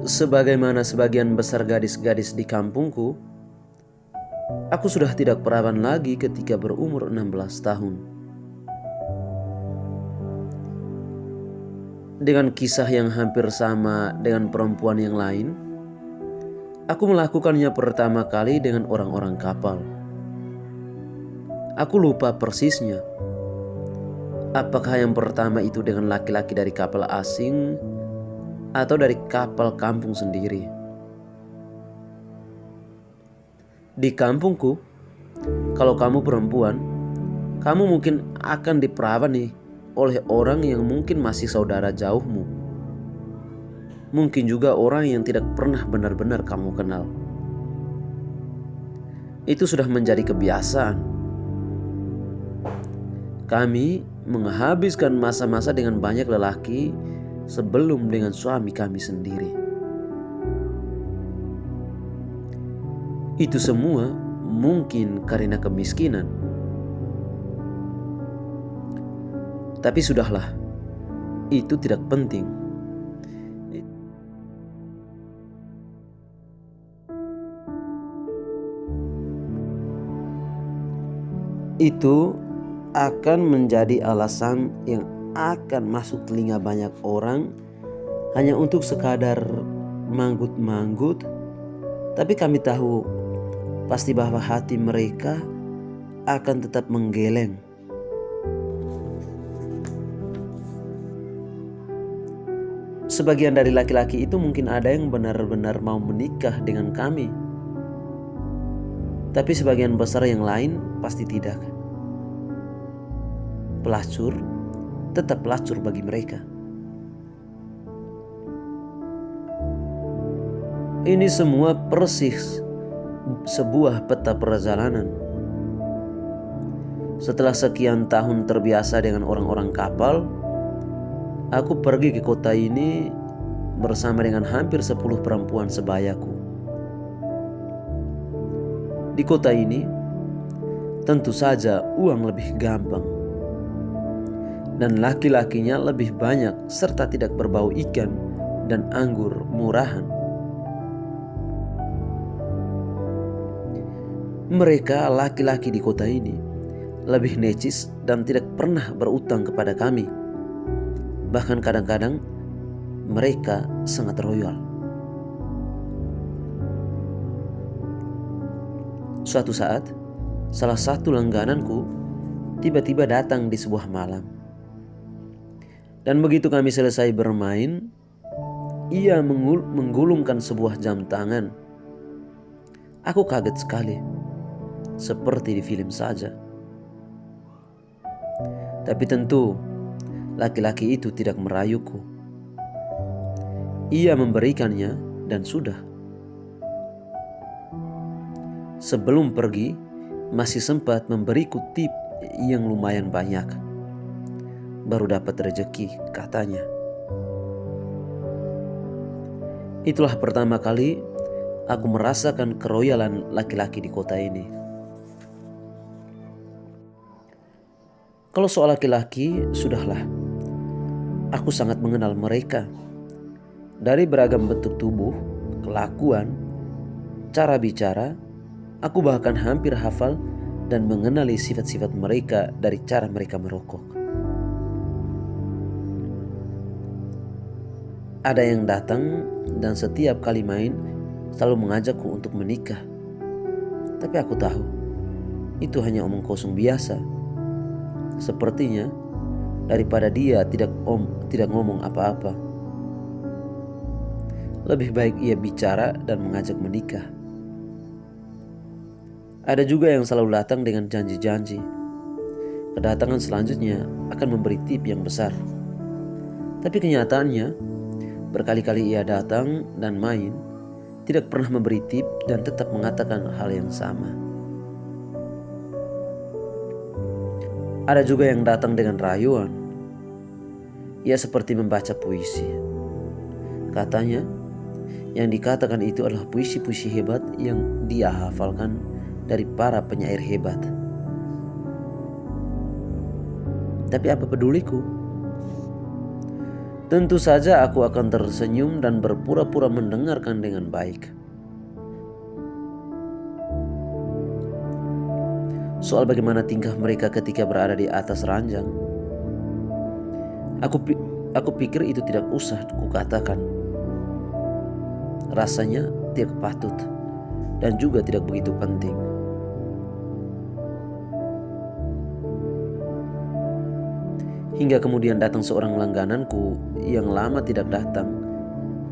Sebagaimana sebagian besar gadis-gadis di kampungku, aku sudah tidak perawan lagi ketika berumur 16 tahun. Dengan kisah yang hampir sama dengan perempuan yang lain, aku melakukannya pertama kali dengan orang-orang kapal. Aku lupa persisnya. Apakah yang pertama itu dengan laki-laki dari kapal asing atau dari kapal kampung sendiri? Di kampungku, kalau kamu perempuan, kamu mungkin akan diperawan nih oleh orang yang mungkin masih saudara jauhmu. Mungkin juga orang yang tidak pernah benar-benar kamu kenal. Itu sudah menjadi kebiasaan. Kami menghabiskan masa-masa dengan banyak lelaki sebelum dengan suami kami sendiri. Itu semua mungkin karena kemiskinan. Tapi sudahlah, itu tidak penting. Itu akan menjadi alasan yang akan masuk telinga banyak orang hanya untuk sekadar manggut-manggut. Tapi kami tahu pasti bahwa hati mereka akan tetap menggeleng. Sebagian dari laki-laki itu mungkin ada yang benar-benar mau menikah dengan kami. Tapi sebagian besar yang lain pasti tidak. Pelacur tetap pelacur bagi mereka. Ini semua persis sebuah peta perjalanan. Setelah sekian tahun terbiasa dengan orang-orang kapal, aku pergi ke kota ini bersama dengan hampir 10 perempuan sebayaku. Di kota ini, tentu saja uang lebih gampang. Dan laki-lakinya lebih banyak serta tidak berbau ikan dan anggur murahan. Mereka laki-laki di kota ini lebih necis dan tidak pernah berutang kepada kami. Bahkan kadang-kadang mereka sangat royal. Suatu saat, salah satu langgananku tiba-tiba datang di sebuah malam. Dan begitu kami selesai bermain, ia menggulungkan sebuah jam tangan. Aku kaget sekali, seperti di film saja. Tapi tentu laki-laki itu tidak merayuku. Ia memberikannya dan sudah. Sebelum pergi, masih sempat memberiku tip yang lumayan banyak. Baru dapat rezeki, katanya. Itulah pertama kali aku merasakan keroyalan laki-laki di kota ini. Kalau soal laki-laki, sudahlah. Aku sangat mengenal mereka. Dari beragam bentuk tubuh, kelakuan, cara bicara, aku bahkan hampir hafal dan mengenali sifat-sifat mereka dari cara mereka merokok. Ada yang datang dan setiap kali main selalu mengajakku untuk menikah. Tapi aku tahu itu hanya omong kosong biasa. Sepertinya daripada dia tidak ngomong apa-apa, lebih baik ia bicara dan mengajak menikah. Ada juga yang selalu datang dengan janji-janji. Kedatangan selanjutnya akan memberi tip yang besar. Tapi kenyataannya, berkali-kali ia datang dan main, tidak pernah memberi tip dan tetap mengatakan hal yang sama. Ada juga yang datang dengan rayuan. Ia seperti membaca puisi. Katanya, yang dikatakan itu adalah puisi-puisi hebat yang dia hafalkan dari para penyair hebat. Tapi apa peduliku? Tentu saja aku akan tersenyum dan berpura-pura mendengarkan dengan baik. Soal bagaimana tingkah mereka ketika berada di atas ranjang, aku pikir itu tidak usah kukatakan. Rasanya tidak patut dan juga tidak begitu penting. Hingga kemudian datang seorang langgananku yang lama tidak datang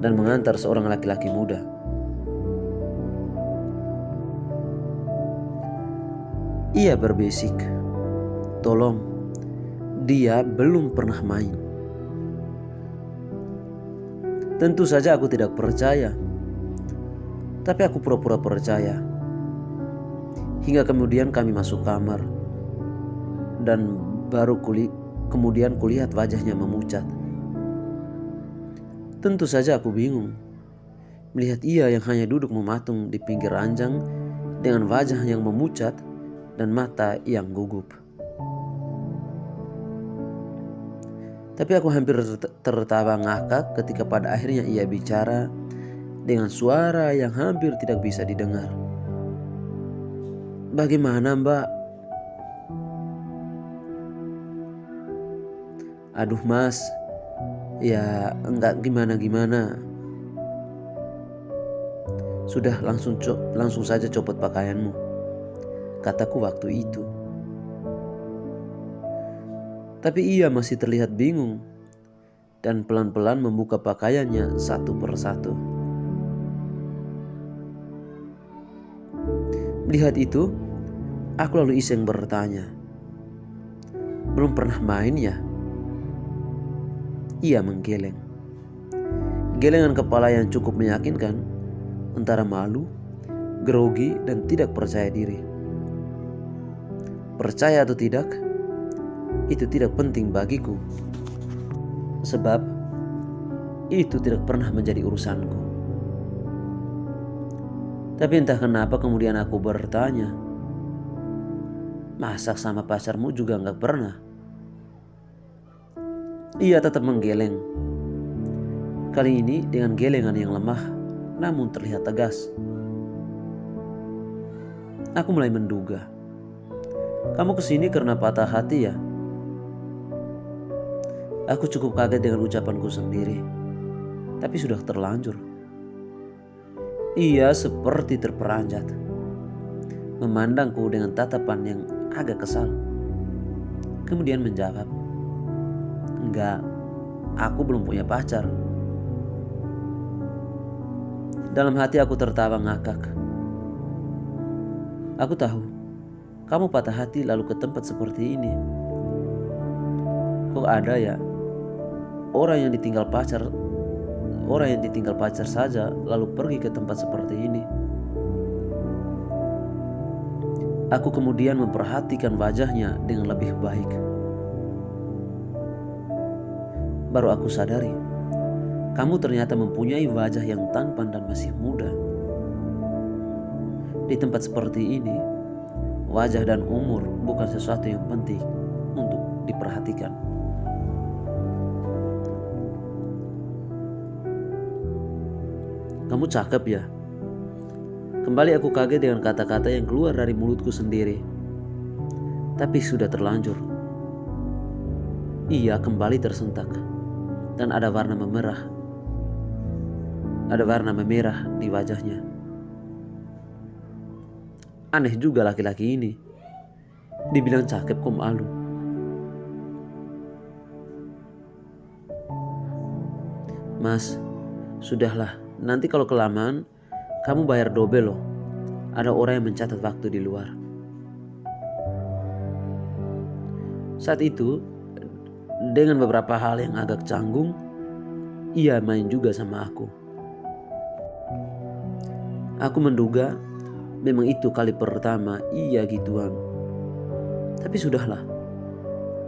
dan mengantar seorang laki-laki muda. Ia berbisik, "Tolong, dia belum pernah main." Tentu saja aku tidak percaya, tapi aku pura-pura percaya. Hingga kemudian kami masuk kamar dan baru kemudian kulihat wajahnya memucat. Tentu saja aku bingung melihat ia yang hanya duduk mematung di pinggir ranjang dengan wajah yang memucat dan mata yang gugup. Tapi aku hampir tertawa ngakak ketika pada akhirnya ia bicara dengan suara yang hampir tidak bisa didengar. "Bagaimana, Mbak?" "Aduh Mas, ya enggak gimana-gimana. Sudah langsung saja copot pakaianmu," kataku waktu itu. Tapi ia masih terlihat bingung dan pelan-pelan membuka pakaiannya satu persatu. Melihat itu, aku lalu iseng bertanya, "Belum pernah main ya?" Ia menggeleng. Gelengan kepala yang cukup meyakinkan antara malu, grogi, dan tidak percaya diri. Percaya atau tidak, itu tidak penting bagiku. Sebab itu tidak pernah menjadi urusanku. Tapi entah kenapa kemudian aku bertanya, "Masak sama pacarmu juga gak pernah?" Ia tetap menggeleng. Kali ini dengan gelengan yang lemah namun terlihat tegas. Aku mulai menduga, "Kamu kesini karena patah hati ya?" Aku cukup kaget dengan ucapanku sendiri, tapi sudah terlanjur. Ia seperti terperanjat, memandangku dengan tatapan yang agak kesal. Kemudian menjawab, "Enggak, aku belum punya pacar." Dalam hati aku tertawa ngakak. Aku tahu, kamu patah hati lalu ke tempat seperti ini. Kok ada ya orang yang ditinggal pacar saja lalu pergi ke tempat seperti ini. Aku kemudian memperhatikan wajahnya dengan lebih baik. Baru aku sadari, kamu ternyata mempunyai wajah yang tampan dan masih muda. Di tempat seperti ini, wajah dan umur bukan sesuatu yang penting untuk diperhatikan. "Kamu cakep ya?" Kembali aku kaget dengan kata-kata yang keluar dari mulutku sendiri. Tapi sudah terlanjur. Ia kembali tersentak dan ada warna memerah. Ada warna memerah di wajahnya. Aneh juga laki-laki ini. Dibilang cakep kok malu. "Mas, sudahlah. Nanti kalau kelamaan, kamu bayar double loh. Ada orang yang mencatat waktu di luar." Saat itu, dengan beberapa hal yang agak canggung, ia main juga sama aku. Aku menduga memang itu kali pertama ia gituan. Tapi sudahlah,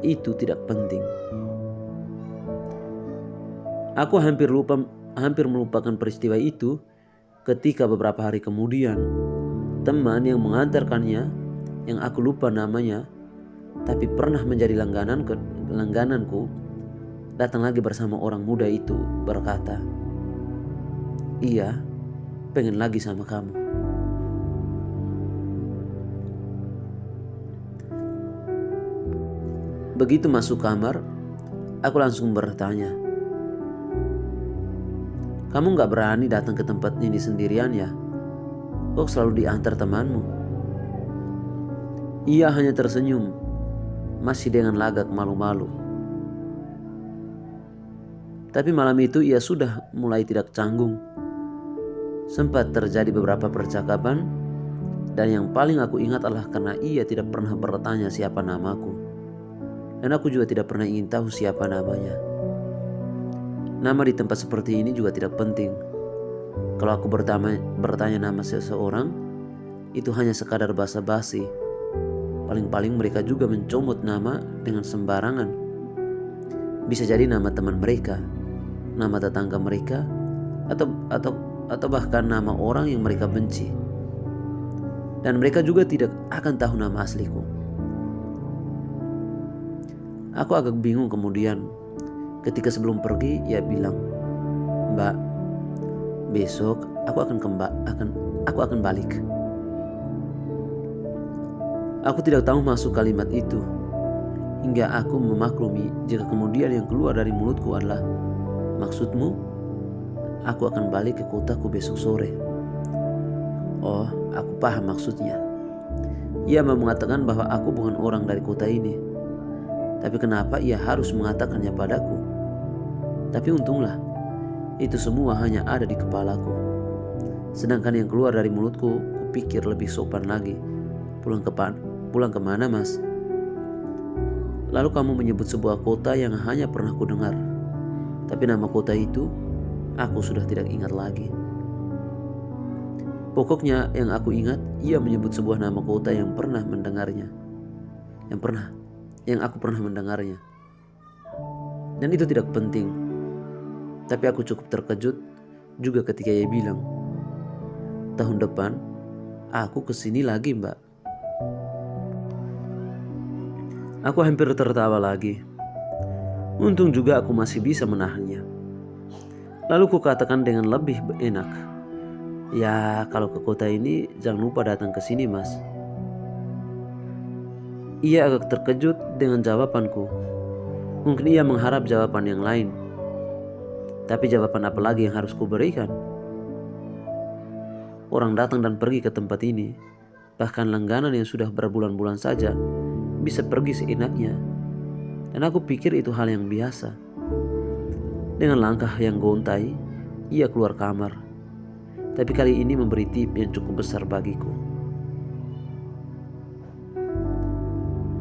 itu tidak penting. Aku hampir melupakan peristiwa itu ketika beberapa hari kemudian teman yang mengantarkannya, yang aku lupa namanya tapi pernah menjadi langgananku, datang lagi bersama orang muda itu berkata, "Iya, pengen lagi sama kamu." Begitu masuk kamar, aku langsung bertanya, "Kamu gak berani datang ke tempat ini sendirian ya? Kok selalu diantar temanmu?" Ia hanya tersenyum, masih dengan lagak malu-malu. Tapi malam itu ia sudah mulai tidak canggung. Sempat terjadi beberapa percakapan, dan yang paling aku ingat adalah karena ia tidak pernah bertanya siapa namaku. Dan aku juga tidak pernah ingin tahu siapa namanya. Nama di tempat seperti ini juga tidak penting. Kalau aku bertanya nama seseorang, itu hanya sekadar basa-basi. Paling-paling mereka juga mencomot nama dengan sembarangan. Bisa jadi nama teman mereka, nama tetangga mereka, atau bahkan nama orang yang mereka benci. Dan mereka juga tidak akan tahu nama asliku. Aku agak bingung kemudian ketika sebelum pergi ia bilang, "Mbak, besok aku akan balik." Aku tidak tahu masuk kalimat itu hingga aku memaklumi jika kemudian yang keluar dari mulutku adalah, "Maksudmu, aku akan balik ke kotaku besok sore." Oh, aku paham maksudnya. Ia mau mengatakan bahwa aku bukan orang dari kota ini. Tapi kenapa ia harus mengatakannya padaku? Tapi untunglah, itu semua hanya ada di kepalaku. Sedangkan yang keluar dari mulutku, kupikir lebih sopan lagi. Pulang kemana, Mas? Lalu kamu menyebut sebuah kota yang hanya pernah kudengar. Tapi nama kota itu, aku sudah tidak ingat lagi. Pokoknya yang aku ingat, ia menyebut sebuah nama kota yang pernah mendengarnya. Yang aku pernah mendengarnya. Dan itu tidak penting. Tapi aku cukup terkejut juga ketika ia bilang, "Tahun depan aku kesini lagi, Mbak." Aku hampir tertawa lagi. Untung juga aku masih bisa menahannya. Lalu ku katakan dengan lebih enak, "Ya, kalau ke kota ini jangan lupa datang ke sini, Mas." Ia agak terkejut dengan jawabanku. Mungkin ia mengharap jawaban yang lain. Tapi jawaban apa lagi yang harus kuberikan? Orang datang dan pergi ke tempat ini. Bahkan langganan yang sudah berbulan-bulan saja bisa pergi seenaknya. Dan aku pikir itu hal yang biasa. Dengan langkah yang gontai, ia keluar kamar. Tapi kali ini memberi tip yang cukup besar bagiku.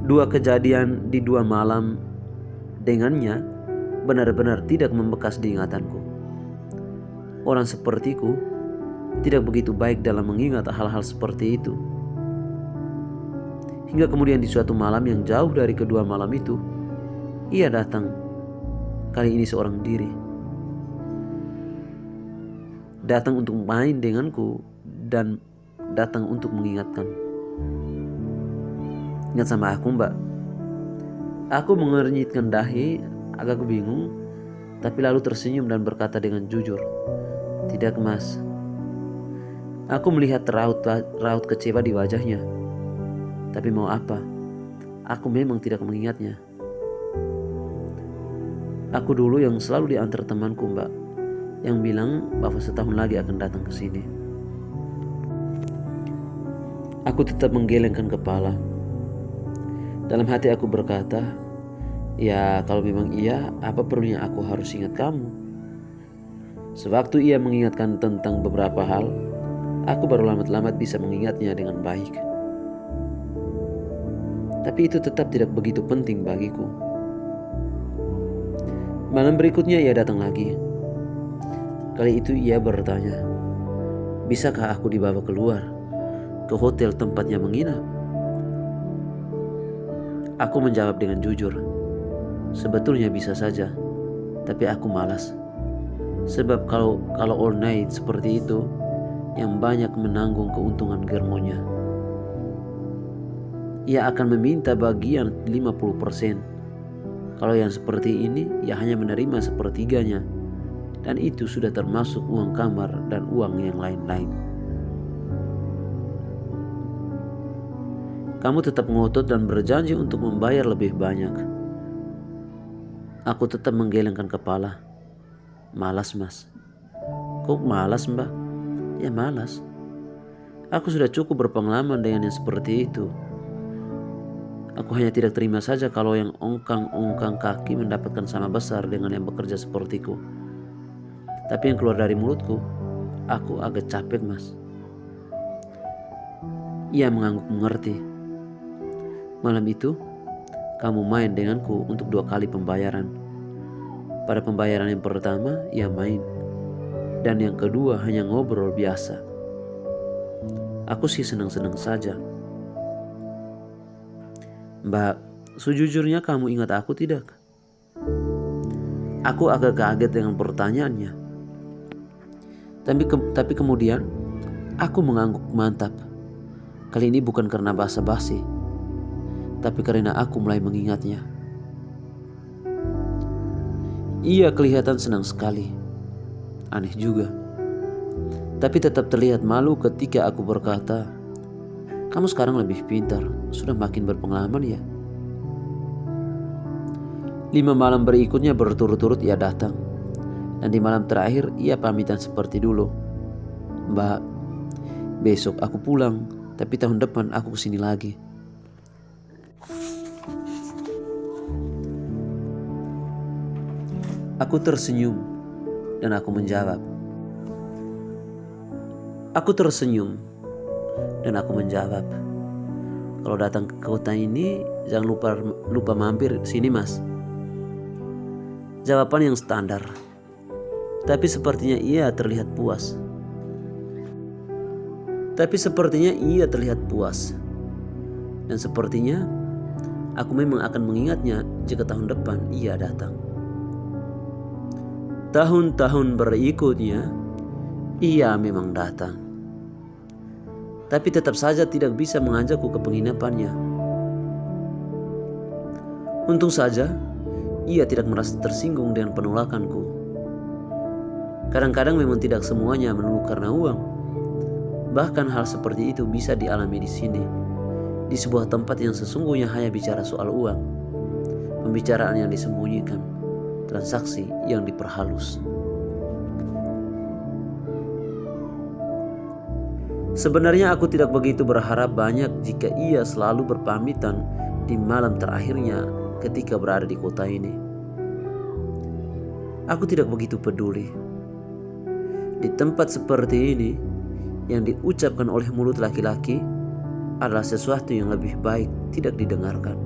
2 kejadian di 2 malam dengannya benar-benar tidak membekas di ingatanku. Orang sepertiku tidak begitu baik dalam mengingat hal-hal seperti itu. Hingga kemudian di suatu malam yang jauh dari kedua malam itu, ia datang. Kali ini seorang diri. Datang untuk main denganku dan datang untuk mengingatkan. "Ingat sama aku, Mbak?" Aku mengernyitkan dahi, agak bingung, tapi lalu tersenyum dan berkata dengan jujur, "Tidak, Mas." Aku melihat raut kecewa di wajahnya. Tapi mau apa? Aku memang tidak mengingatnya. Aku dulu yang selalu diantar temanku, Mbak, yang bilang bahwa setahun lagi akan datang ke sini. Aku tetap menggelengkan kepala. Dalam hati aku berkata, "Ya, kalau memang iya, apa perlunya aku harus ingat kamu?" Sewaktu ia mengingatkan tentang beberapa hal, aku baru lambat-lambat bisa mengingatnya dengan baik. Tapi itu tetap tidak begitu penting bagiku. Malam berikutnya ia datang lagi. Kali itu ia bertanya, "Bisakah aku dibawa keluar ke hotel tempatnya menginap?" Aku menjawab dengan jujur, "Sebetulnya bisa saja, tapi aku malas. Sebab kalau all night seperti itu, yang banyak menanggung keuntungan germonya. Ia akan meminta bagian 50%. Kalau yang seperti ini, ia hanya menerima sepertiganya, dan itu sudah termasuk uang kamar dan uang yang lain-lain. Kamu tetap ngotot dan berjanji untuk membayar lebih banyak. Aku tetap menggelengkan kepala. Malas, Mas. Kok malas, Mbak? Ya malas. Aku sudah cukup berpengalaman dengan yang seperti itu. Aku hanya tidak terima saja kalau yang ongkang-ongkang kaki mendapatkan sama besar dengan yang bekerja sepertiku. Tapi yang keluar dari mulutku, aku agak capek, Mas. Ia mengangguk mengerti. Malam itu, kamu main denganku untuk 2 kali pembayaran. Pada pembayaran yang pertama, ia main. Dan yang kedua hanya ngobrol biasa. Aku sih senang-senang saja. Mbak, sejujurnya kamu ingat aku tidak? Aku agak kaget dengan pertanyaannya. Tapi kemudian, aku mengangguk mantap. Kali ini bukan karena basa-basi, tapi karena aku mulai mengingatnya. Ia kelihatan senang sekali. Aneh juga. Tapi tetap terlihat malu ketika aku berkata, "Kamu sekarang lebih pintar, sudah makin berpengalaman ya." 5 malam berikutnya berturut-turut ia datang. Dan di malam terakhir ia pamitan seperti dulu. "Mbak, besok aku pulang, tapi tahun depan aku kesini lagi." Aku tersenyum dan aku menjawab. "Kalau datang ke kota ini jangan lupa mampir sini, Mas." Jawaban yang standar. Tapi sepertinya ia terlihat puas. Dan sepertinya aku memang akan mengingatnya jika tahun depan ia datang. Tahun-tahun berikutnya ia memang datang. Tapi tetap saja tidak bisa mengajakku ke penginapannya. Untung saja ia tidak merasa tersinggung dengan penolakanku. Kadang-kadang memang tidak semuanya melulu karena uang. Bahkan hal seperti itu bisa dialami di sini, di sebuah tempat yang sesungguhnya hanya bicara soal uang, pembicaraan yang disembunyikan, transaksi yang diperhalus. Sebenarnya aku tidak begitu berharap banyak jika ia selalu berpamitan di malam terakhirnya ketika berada di kota ini. Aku tidak begitu peduli. Di tempat seperti ini, yang diucapkan oleh mulut laki-laki adalah sesuatu yang lebih baik tidak didengarkan.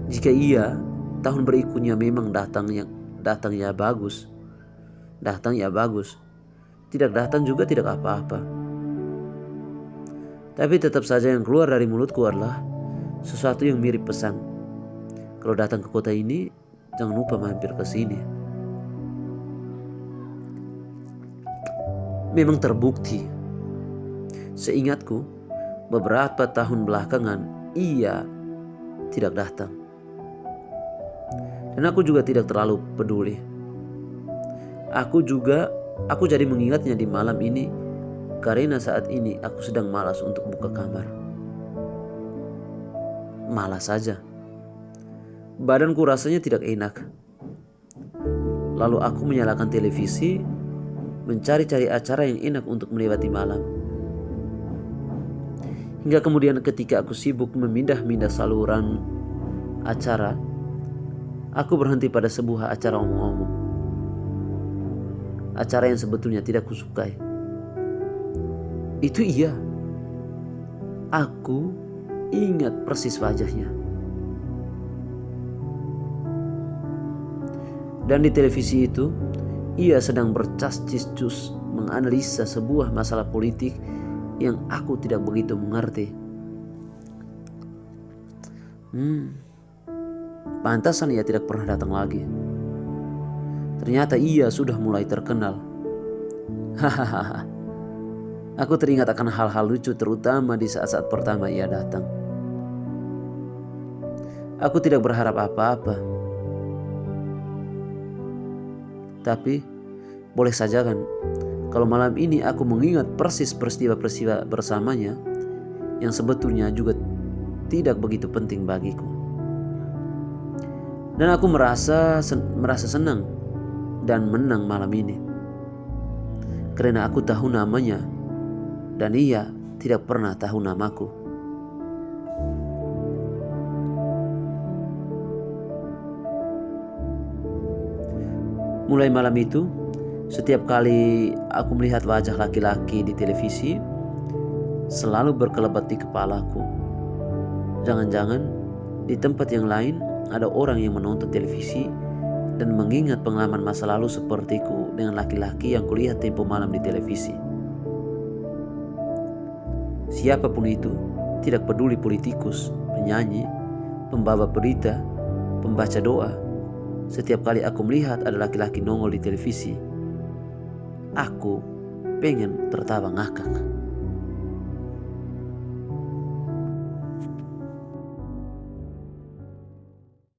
Jika ia tahun berikutnya memang datang ya bagus. Tidak datang juga tidak apa-apa. Tapi tetap saja yang keluar dari mulutku adalah sesuatu yang mirip pesan. Kalau datang ke kota ini, jangan lupa mampir ke sini. Memang terbukti. Seingatku, beberapa tahun belakangan ia tidak datang. Dan aku juga tidak terlalu peduli. Aku jadi mengingatnya di malam ini karena saat ini aku sedang malas untuk buka kamar. Malas saja. Badanku rasanya tidak enak. Lalu aku menyalakan televisi, mencari-cari acara yang enak untuk melewati malam. Hingga kemudian ketika aku sibuk memindah-mindah saluran acara, aku berhenti pada sebuah acara omong-omong. Acara yang sebetulnya tidak kusukai. Itu ia. Aku ingat persis wajahnya. Dan di televisi itu, ia sedang bercas-cus menganalisa sebuah masalah politik yang aku tidak begitu mengerti. Pantasan ia tidak pernah datang lagi. Ternyata ia sudah mulai terkenal. Hahaha. Aku teringat akan hal-hal lucu terutama di saat-saat pertama ia datang. Aku tidak berharap apa-apa. Tapi boleh saja kan, kalau malam ini aku mengingat persis peristiwa-peristiwa bersamanya yang sebetulnya juga tidak begitu penting bagiku. Dan aku merasa senang dan menang malam ini. Karena aku tahu namanya dan ia tidak pernah tahu namaku. Mulai malam itu, setiap kali aku melihat wajah laki-laki di televisi, selalu berkelebat di kepalaku. Jangan-jangan di tempat yang lain ada orang yang menonton televisi dan mengingat pengalaman masa lalu sepertiku dengan laki-laki yang kulihat tempo malam di televisi. Siapapun itu, tidak peduli politikus, penyanyi, pembawa berita, pembaca doa. Setiap kali aku melihat ada laki-laki nongol di televisi, aku pengen tertawa ngakak.